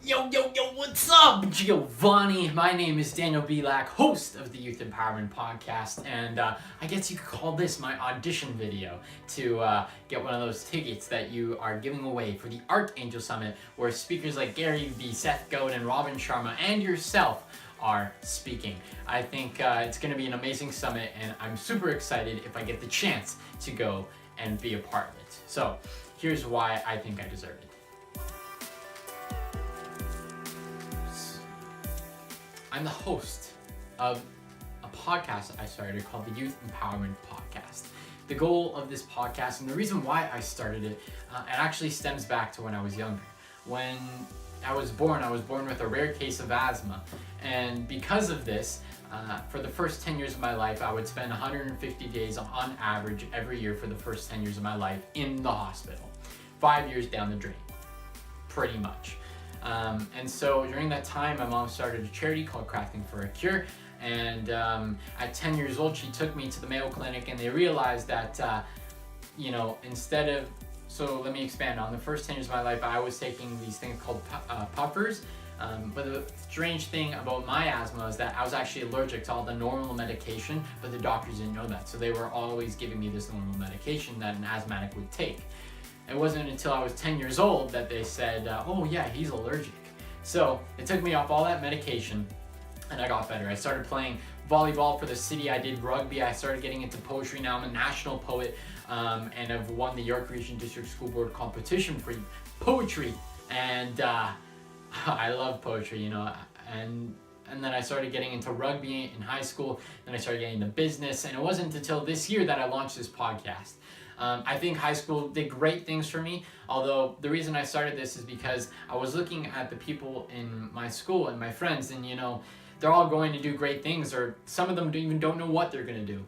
Yo, what's up, Giovanni? My name is Daniel Bielak, host of the Youth Empowerment Podcast, and I guess you could call this my audition video to get one of those tickets that you are giving away for the Archangel Summit, where speakers like Gary V, Seth Godin, Robin Sharma, and yourself are speaking. I think it's going to be an amazing summit, and I'm super excited if I get the chance to go and be a part of it. So here's why I think I deserve it. I'm the host of a podcast I started called the Youth Empowerment Podcast. The goal of this podcast, and the reason why I started it, it actually stems back to when I was younger. When I was born with a rare case of asthma. And because of this, for the first 10 years of my life, I would spend 150 days on average every year for the first 10 years of my life in the hospital. 5 years down the drain, pretty much. And so during that time, my mom started a charity called Crafting for a Cure. And at 10 years old, she took me to the Mayo Clinic, and they realized that, so let me expand. On the first 10 years of my life, I was taking these things called puffers. But the strange thing about my asthma is that I was actually allergic to all the normal medication, but the doctors didn't know that. So they were always giving me this normal medication that an asthmatic would take. It wasn't until I was 10 years old that they said, oh yeah, he's allergic. So it took me off all that medication and I got better. I started playing volleyball for the city. I did rugby. I started getting into poetry. Now I'm a national poet and I've won the York Region District School Board competition for poetry. And I love poetry, and then I started getting into rugby in high school. Then I started getting into business. And it wasn't until this year that I launched this podcast. I think high school did great things for me, although the reason I started this is because I was looking at the people in my school and my friends, and they're all going to do great things, or some of them don't know what they're going to do.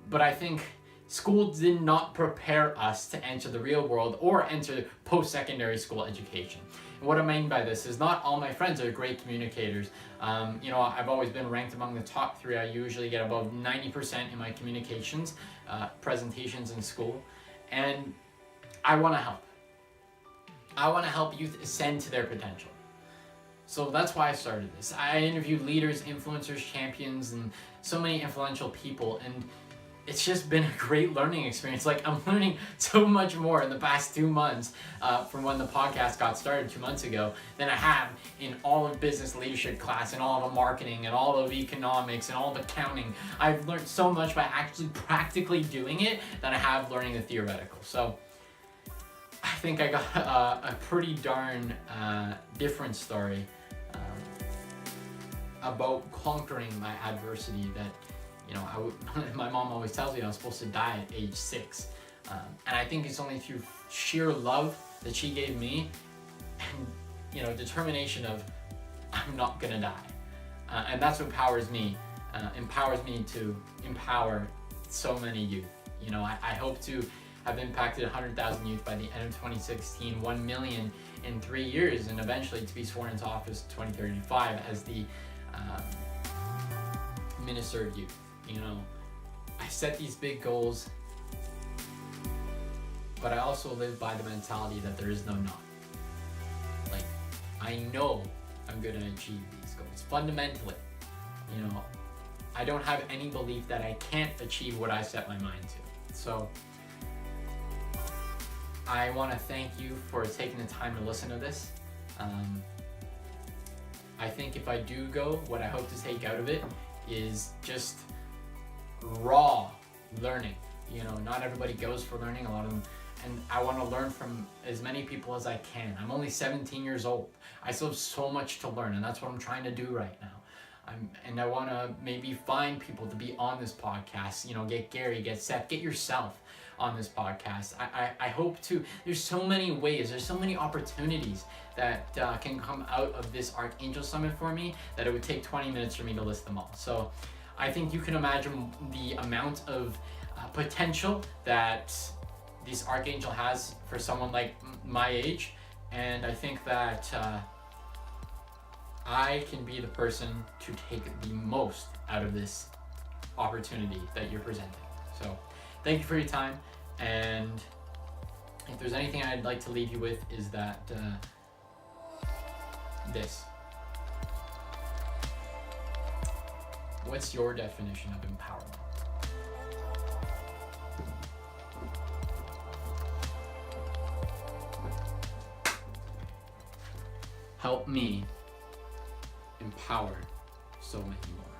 But I think school did not prepare us to enter the real world or enter post-secondary school education. And what I mean by this is not all my friends are great communicators. I've always been ranked among the top 3. I usually get above 90% in my communications, presentations in school. And I want to help. I want to help youth ascend to their potential. So that's why I started this. I interviewed leaders, influencers, champions, and so many influential people. And it's just been a great learning experience. Like, I'm learning so much more in the past 2 months from when the podcast got started 2 months ago than I have in all of business leadership class and all of marketing and all of economics and all of accounting. I've learned so much by actually practically doing it than I have learning the theoretical. So I think I got a pretty darn different story about conquering my adversity that my mom always tells me I was supposed to die at age 6. And I think it's only through sheer love that she gave me and, determination of I'm not gonna die. And that's what empowers me to empower so many youth. I hope to have impacted 100,000 youth by the end of 2016, 1 million in 3 years, and eventually to be sworn into office in 2035 as the Minister of Youth. I set these big goals, but I also live by the mentality that there is no not. Like, I know I'm going to achieve these goals. Fundamentally, I don't have any belief that I can't achieve what I set my mind to. So I want to thank you for taking the time to listen to this. I think if I do go, what I hope to take out of it is just raw learning. Not everybody goes for learning, a lot of them, and I want to learn from as many people as I can. I'm only 17 years old. I still have so much to learn, and that's what I'm trying to do right now. And I want to maybe find people to be on this podcast, get Gary, get Seth, get yourself on this podcast. I hope to. There's so many ways, there's so many opportunities that can come out of this Archangel Summit for me that it would take 20 minutes for me to list them all. So I think you can imagine the amount of potential that this Archangel has for someone like my age, and I think that I can be the person to take the most out of this opportunity that you're presenting. So thank you for your time, and if there's anything I'd like to leave you with is that this. What's your definition of empowerment? Help me empower so many more.